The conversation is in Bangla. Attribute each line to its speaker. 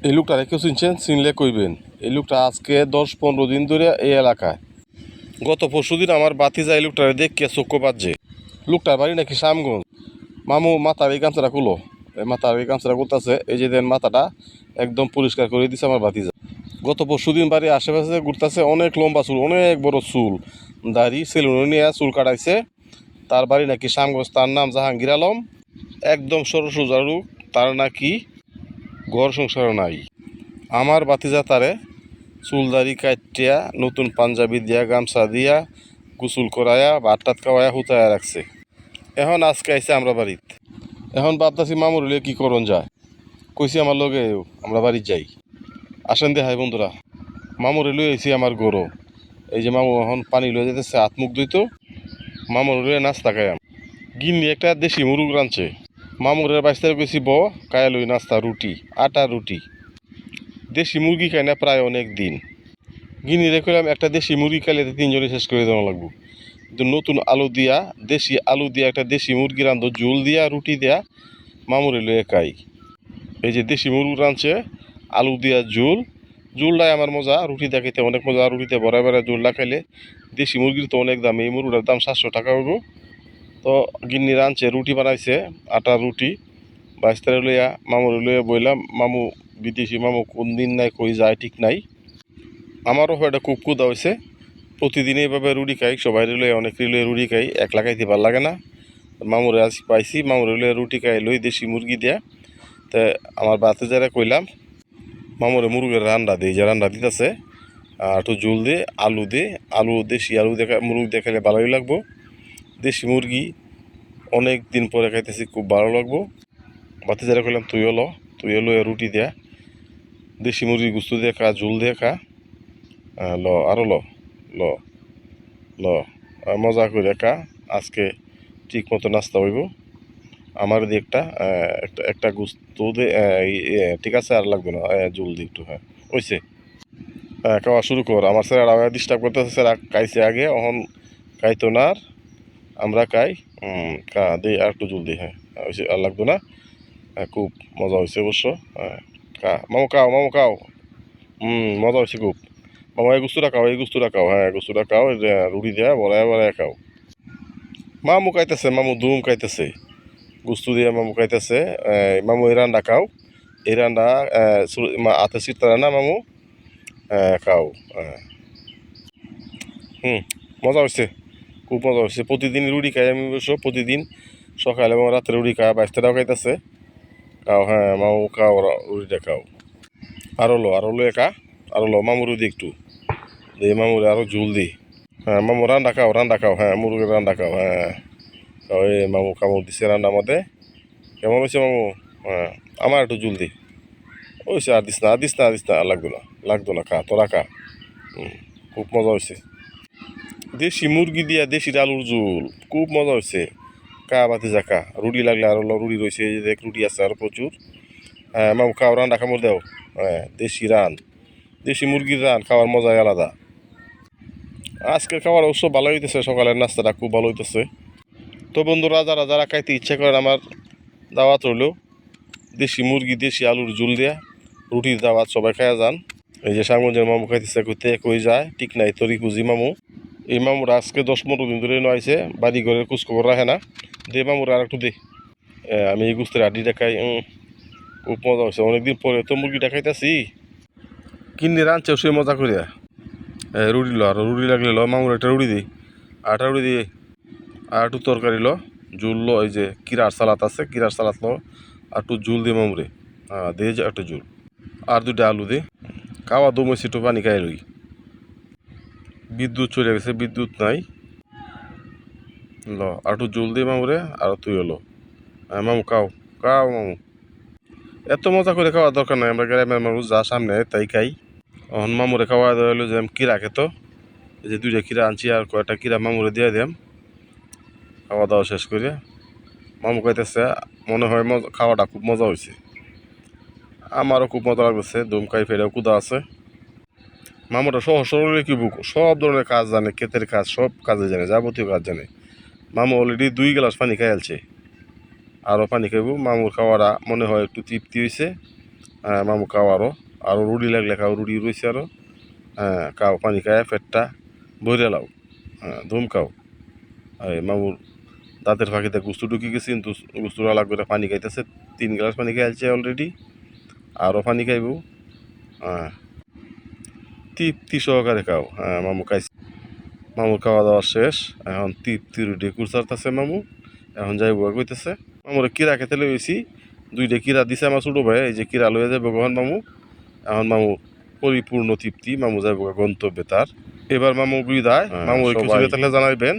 Speaker 1: এই লোকটারে কেউ চিনছেন? চিনলে কইবেন। এই লোকটা আজকে 10-15 দিন ধরে এই এলাকায়। গত পরশুদিন আমার বাতিজা এই লোকটারে দেখে চক্ষু বাজছে। লোকটার বাড়ি নাকি শ্যামগঞ্জ। মামু মাথার এই গামছাটা খুলো। এই মাথার এই গামছাটা করতেছে, এই যে দেন মাথাটা একদম পরিষ্কার করে দিছে আমার বাতিজা। গত পরশুদিন বাড়ি আশেপাশে ঘুরতেছে, অনেক লম্বা চুল, অনেক বড় চুল, দাড়ি, সেলুনে নিয়ে চুল কাটাইছে। তার বাড়ি নাকি শ্যামগঞ্জ, তার নাম জাহাঙ্গীর আলম, একদম সরসোজা লোক। তার নাকি ঘর সংসারও নাই। আমার বাতিজা তারে চুলদারি কাটিয়া নতুন পাঞ্জাবি দিয়া গামছা দিয়া গোসল করায়া ভাত টাত খাওয়াইয়া হুতায়া রাখছে। এখন আজকে আইসে আমরা বাড়িত। এখন ভাবতাছি মামুর হইলে কি করণ যায়। কইছি আমার লগে আমরা বাড়িত যাই, আসেন দে হাই বন্ধুরা। মামুর লই আইসি আমার গরু। এই যে মামু এখন পানি লয়ে যেতেছে, হাত মুখ ধুইতো। মামুর লইয়া নাস্তা খাইয়াম। গিন্নি একটা দেশি মুরগ রাঁধছে। মামুরের বাইস্তারে গেছি কায়া লই নাস্তা, রুটি, আটা রুটি। দেশি মুরগি খাই না প্রায় অনেক দিন। গিনি রেখলাম একটা দেশি মুরগি খাইলে 3 জনে শেষ করে দেওয়া লাগবো। কিন্তু নতুন আলু দিয়া, দেশি আলু দিয়া একটা দেশি মুরগি রান্ধো, ঝোল দিয়া রুটি দিয়া মামুরে লয়ে খাই। এই যে দেশি মুরগি রাঁধছে, আলু দিয়া ঝোল, ঝোলটাই আমার মজা, রুটি দিয়া খেতে অনেক মজা। রুটিতে বড়া বড়া ঝোলটা খাইলে। দেশি মুরগির তো অনেক দাম, এই মুরগিটার দাম 700 টাকা হইব। তো গিন্নি রাঁধছে, রুটি বানাইছে, আটা রুটি। বাইস্তারে লইয়া মামুরে লইয়া বইলাম। মামু বিদেশি মামু কোন দিন নাই কই যায় ঠিক নাই। আমারও এটা খুব ক্ষুধা হয়েছে। প্রতিদিন এইভাবে রুটি খাই, সবাই লইয়া অনেক লইয়া রুটি খাই, একলা খাইতে ভালো লাগে না। মামুরে আজ পাইছি, মামুরে লইয়া রুটি খাই লই দেশি মুরগি দিয়া। তা আমার বাতে যারা কইলাম মামুরে মুরগের রান্না দিই, যে রান্না দিতেছে একটু ঝোল দিয়ে, আলু দিয়ে, আলু দেশি আলু দেখা মুরগি দিয়ে খাইলে ভালোই লাগবো। দেশি মুরগি অনেক দিন পরে খাইতেছি, খুব ভালো লাগবো। বাতে যারা কইলাম তুইও লইয়া রুটি দেয়া, দেশি মুরগি গুস্ত দিয়ে খা, ঝোল দিয়ে খা, ল আরও ল ল ল মজা করে খা। আজকে ঠিক মতো নাস্তা হইব। আমার দিয়ে একটা গুস্ত দে, ঠিক আছে, আর লাগবে না, ঝোল দিয়ে একটু। হ্যাঁ হয়েছে, খাওয়া শুরু কর। আমার স্যার আবার ডিস্টার্ব করতেছে, স্যার খাইছে আগে, অহন খাইতো না আর, আমরা খাই। খা দিই আর একটু ঝোল দিই। হ্যাঁ হয়েছে, আর লাগবে না। খুব মজা হয়েছে অবশ্য। হ্যাঁ খা মামু, খাও মামু, খাও। মজা হয়েছে খুব। মামা এই গুস্তুটা খাও, এই গুস্তুটা খাও, হ্যাঁ গুস্তুটা খাও, রুটি দেওয়া বড়ায় বড়ায় খাও। মামু খাইতেছে, মামু ধুম খাইতেছে, গুস্তু দিয়ে মামু খাইতেছে। মামু এই রান্না খাও, এই রান্না হাতে সিটতারা না মামু, খাও। মজা হয়েছে, খুব মজা হয়েছে। প্রতিদিন রুটি খাই আমি, অবশ্য প্রতিদিন সকালে এবং রাত্রে রুটি খাই। বাইশটাও খাইতেছে, খাও। হ্যাঁ মামু খাও, রুটিটা খাও। আরো লো একা, আরো লো মামু রুটি একটু দিই, মামুরে আরো ঝুল দিই। হ্যাঁ মামু রান্না খাও, হ্যাঁ মুরগির রান্না খাও। হ্যাঁ খাও। এই মামু কামড় দিছে রান্নার মধ্যে। কেমন হয়েছে মামু? হ্যাঁ আমার একটু ঝুল দি। হয়েছে, আর দিস না, আর লাগতো না, খা তোরা খা। খুব মজা হয়েছে। দেশি মুরগি দিয়া দেশি আলুর ঝোল, খুব মজা হয়েছে। কা বাতি যা খা, রুটি লাগলে আরো রুটি রয়েছে, এই যে দেখ রুটি আছে আরো প্রচুর। হ্যাঁ মামু খাও, রান্না কামড় দাও। হ্যাঁ দেশি মুরগির রান খাওয়ার মজাই আলাদা। আজকের খাবার অবশ্য ভালো হইতেছে, সকালের নাস্তাটা খুব ভালো হইতেছে। তো বন্ধুরা, যারা যারা খাইতে ইচ্ছা করেন, আমার দাওয়াত রইল দেশি মুরগি দেশি আলুর ঝোল দেয়া রুটির দাওয়াত, সবাই খাইয়া যান। এই যে সামগঞ্জের মামু খাইতেছে, কই যায় ঠিক নাই, তরি খুঁজি মামু। এই মামুরা আজকে 10-15 দিন ধরে নয়ছে, বাড়ি ঘরের খোঁজখবর রাখে না। দে মামুরা আর একটু দে, আমি এই গুস্তের আড্ডিটা খাই। খুব মজা হয়েছে, অনেকদিন পরে তো মুরগিটা খাইতেছি। কিনে রাঁধছে সে মজা করিয়া। রুটি লো, আর রুটি লাগলে লো মামুর একটা রুটি দিই, আটা রুটি দিয়ে আর একটু তরকারি লো, ঝুল লো। এই যে কিরার সালাদ আছে, কিরার সালাদ লো, আর একটু ঝুল দিয়ে মামুরে। দিয়ে যে একটু ঝুল, আর 2টা আলু দে। খাওয়া দমইছি, একটু পানি খাই লই। বিদ্যুৎ চলে গেছে, বিদ্যুৎ নাই। ল আর একটু ঝুল দিয়ে মামুরে, আর তুই হলো। মামু খাও, মামু। এত মজা করে খাওয়ার দরকার নাই, আমরা গ্রামের মানুষ, যা সামনে তাই খাই। এখন মামুরে খাওয়া দেওয়া হলো যে কিরা খেত, এই যে 2টা কিরা আনছি, আর কয়েকটা কিরা মামুরে দিয়ে দিলাম। খাওয়া দাওয়া শেষ করে মামু খাইতেছে, মনে হয় খাওয়াটা খুব মজা হয়েছে। আমারও খুব মজা লাগতেছে, দম খাই ফেরেও কুদা আছে। মামুটা সহজ সরল কি বুক, সব ধরনের কাজ জানে, ক্ষেতের কাজ সব কাজে জানে, যাবতীয় কাজ জানে। মামু অলরেডি 2 গ্লাস পানি খাইলছে, আরও পানি খাইব। মামুর খাওয়াটা মনে হয় একটু তৃপ্তি হয়েছে, হ্যাঁ মামু খাও আরো রুটি লাগলে খাও, রুটি রয়েছে আরো। হ্যাঁ খাও, পানি খায় পেটটা ভরে লাও। হ্যাঁ ধুম খাও। এই মামুর দাঁতের ফাঁকিতে গুস্তু ঢুকে গেছে, কিন্তু গুস্তুরা লাগবে না, পানি খাইতেছে। 3 গ্লাস পানি খাইছে অলরেডি, আরও পানি খাইব। হ্যাঁ তৃপ্তি সহকারে খাও। হ্যাঁ মামু খাইছে, মামুর খাওয়া দাওয়া শেষ, এখন তৃপ্তির ঢেকুর চারতেছে মামু। এখন যাই বুয়া কইতেছে মামুরে কিরা খেতে লইছি, 2টা কিরা দিছে আমার ছোটো ভাই, এই যে কিরা লইয়া যাবে কখন মামু। এখন মামু পরিপূর্ণ তৃপ্তি, মামু যাইব গন্তব্যে তার। এবার মামু বিদায়, মামু কিছু তাহলে জানাইবেন।